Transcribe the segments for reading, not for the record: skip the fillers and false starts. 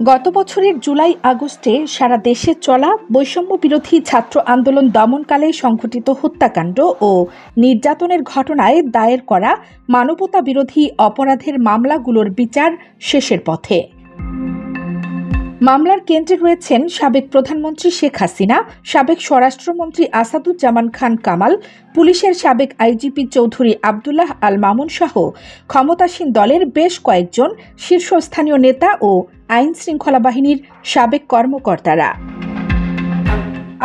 গত বছরের জুলাই আগস্টে সারা দেশে চলা বৈষম্য বিরোধী ছাত্র আন্দোলন দমনকালে সংঘটিত হত্যাকাণ্ড ও নির্যাতনের ঘটনায় দায়ের করা মানবতা বিরোধী অপরাধের মামলাগুলোর বিচার শেষের পথে। মামলার কেন্দ্রে রয়েছেন সাবেক প্রধানমন্ত্রী শেখ হাসিনা, সাবেক স্বরাষ্ট্রমন্ত্রী আসাদুজ্জামান খান কামাল, পুলিশের সাবেক আইজিপি চৌধুরী আবদুল্লাহ আল মামুন সহ ক্ষমতাসীন দলের বেশ কয়েকজন শীর্ষস্থানীয় নেতা ও আইন শৃঙ্খলা বাহিনীর সাবেক কর্মকর্তারা।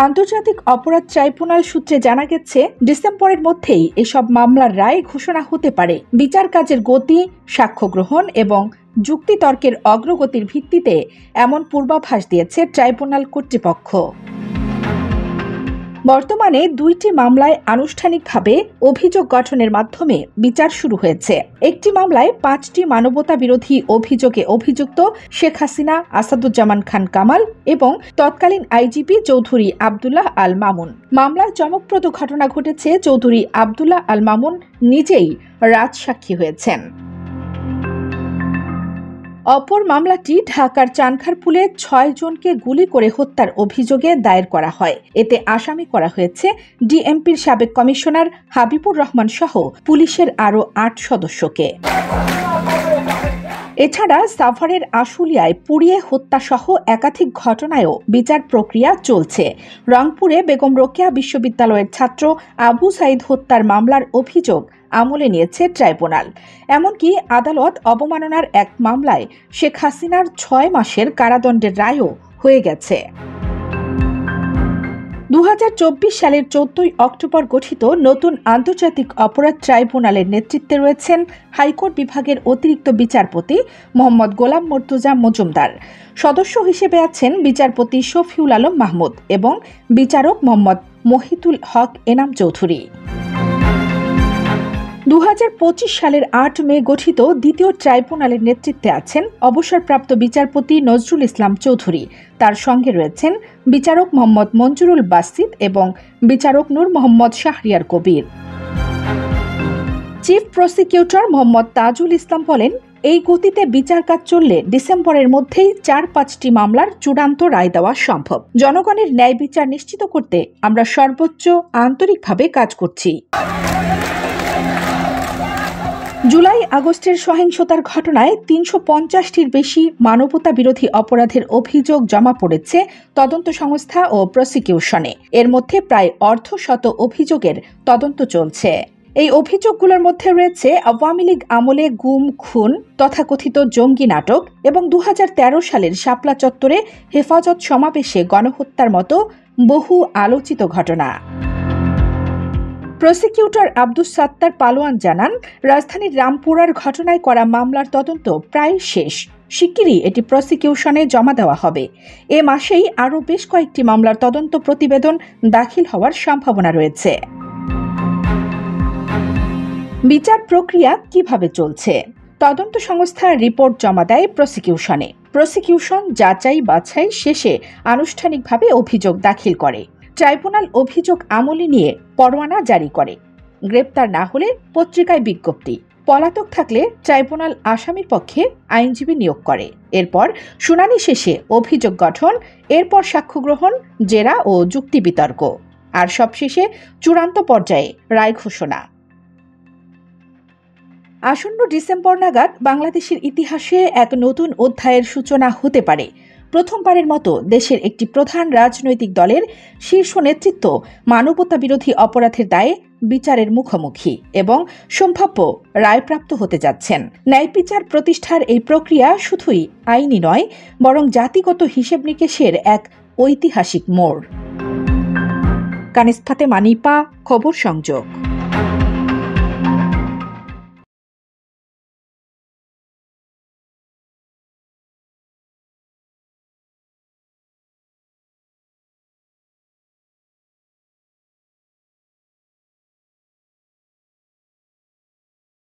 আন্তর্জাতিক অপরাধ ট্রাইব্যুনাল সূত্রে জানা গেছে, ডিসেম্বরের মধ্যেই এসব মামলার রায় ঘোষণা হতে পারে। বিচার কাজের গতি, সাক্ষ্য গ্রহণ এবং যুক্তিতর্কের অগ্রগতির ভিত্তিতে এমন পূর্বাভাস দিয়েছে ট্রাইব্যুনাল কর্তৃপক্ষ। বর্তমানে 2টি মামলায় আনুষ্ঠানিকভাবে অভিযোগ গঠনের মাধ্যমে বিচার শুরু হয়েছে। একটি মামলায় 5টি মানবতা বিরোধী অভিযোগে অভিযুক্ত শেখ হাসিনা, আসাদুজ্জামান খান কামাল এবং তৎকালীন আইজিপি চৌধুরী আবদুল্লাহ আল মামুন। মামলার চমকপ্রদ ঘটনা ঘটেছে, চৌধুরী আবদুল্লাহ আল মামুন নিজেই রাজসাক্ষী হয়েছেন। অপর মামলাটি ঢাকার চানখারপুলে 6 জনকে গুলি করে হত্যার অভিযোগে দায়ের করা হয়। এতে আসামি করা হয়েছে ডিএমপির সাবেক কমিশনার হাবিবুর রহমান সহ পুলিশের আরও 8 সদস্যকে। এছাড়া সাভারের আশুলিয়ায় পুড়িয়ে হত্যাসহ একাধিক ঘটনায়ও বিচার প্রক্রিয়া চলছে। রংপুরে বেগম রোকেয়া বিশ্ববিদ্যালয়ের ছাত্র আবু সাইদ হত্যার মামলার অভিযোগ আমলে নিয়েছে ট্রাইব্যুনাল। এমনকি আদালত অবমাননার এক মামলায় শেখ হাসিনার 6 মাসের কারাদণ্ডের রায়ও হয়ে গেছে। 2024 সালের 14 অক্টোবর গঠিত নতুন আন্তর্জাতিক অপরাধ ট্রাইব্যুনালের নেতৃত্বে রয়েছেন হাইকোর্ট বিভাগের অতিরিক্ত বিচারপতি মোহাম্মদ গোলাম মর্তুজা মজুমদার। সদস্য হিসেবে আছেন বিচারপতি শফিউল আলম মাহমুদ এবং বিচারক মোহাম্মদ মহিতুল হক এনাম চৌধুরী। 2025 সালের 8 মে গঠিত দ্বিতীয় ট্রাইব্যুনালের নেতৃত্বে আছেন অবসরপ্রাপ্ত বিচারপতি নজরুল ইসলাম চৌধুরী। তার সঙ্গে রয়েছেন বিচারক মোহাম্মদ মঞ্জুরুল বাসিত এবং বিচারক নূর মোহাম্মদ শাহরিয়ার কবির। চিফ প্রসিকিউটর মোহাম্মদ তাজুল ইসলাম বলেন, এই গতিতে বিচার কাজ চললে ডিসেম্বরের মধ্যেই 4-5টি মামলার চূড়ান্ত রায় দেওয়া সম্ভব। জনগণের ন্যায় বিচার নিশ্চিত করতে আমরা সর্বোচ্চ আন্তরিকভাবে কাজ করছি। জুলাই আগস্টের সহিংসতার ঘটনায় 350টির বেশি মানবতা বিরোধী অপরাধের অভিযোগ জমা পড়েছে তদন্ত সংস্থা ও প্রসিকিউশনে। এর মধ্যে প্রায় অর্ধশত অভিযোগের তদন্ত চলছে। এই অভিযোগগুলোর মধ্যে রয়েছে আওয়ামী লীগ আমলে গুম, খুন, তথাকথিত জঙ্গি নাটক এবং 2013 সালের শাপলা চত্বরে হেফাজত সমাবেশে গণহত্যার মতো বহু আলোচিত ঘটনা। প্রসিকিউটর আব্দুস সাত্তার পালোয়ান জানান, রাজধানীর রামপুরার ঘটনায় করা মামলার তদন্ত প্রায় শেষ। শিগগিরই এটি প্রসিকিউশনে জমা দেওয়া হবে। এ মাসেই আরও বেশ কয়েকটি মামলার তদন্ত প্রতিবেদন দাখিল হওয়ার সম্ভাবনা রয়েছে। বিচার প্রক্রিয়া কিভাবে চলছে? তদন্ত সংস্থার রিপোর্ট জমা দেয় প্রসিকিউশনে। প্রসিকিউশন যাচাই বাছাই শেষে আনুষ্ঠানিকভাবে অভিযোগ দাখিল করে। ট্রাইব্যুনাল অভিযোগ আমলে নিয়ে পরোয়ানা জারি করে। গ্রেপ্তার না হলে পত্রিকায় বিজ্ঞপ্তি। পলাতক থাকলে ট্রাইব্যুনাল আসামির পক্ষে আইনজীবী নিয়োগ করে। এরপর শুনানি শেষে অভিযোগ গঠন, এরপর সাক্ষ্য গ্রহণ, জেরা ও যুক্তি বিতর্ক, আর সবশেষে চূড়ান্ত পর্যায়ে রায় ঘোষণা। আসন্ন ডিসেম্বর নাগাদ বাংলাদেশের ইতিহাসে এক নতুন অধ্যায়ের সূচনা হতে পারে। প্রথমবারের মতো দেশের একটি প্রধান রাজনৈতিক দলের শীর্ষ নেতৃত্ব মানবতা বিরোধী অপরাধের দায়ে বিচারের মুখোমুখি এবং সম্ভাব্য রায়প্রাপ্ত হতে যাচ্ছেন। ন্যায় বিচার প্রতিষ্ঠার এই প্রক্রিয়া শুধুই আইনি নয়, বরং জাতিগত হিসেব নিকেশের এক ঐতিহাসিক মোড়। কানিজ ফাতেমা নিপা, খবর সংযোগ।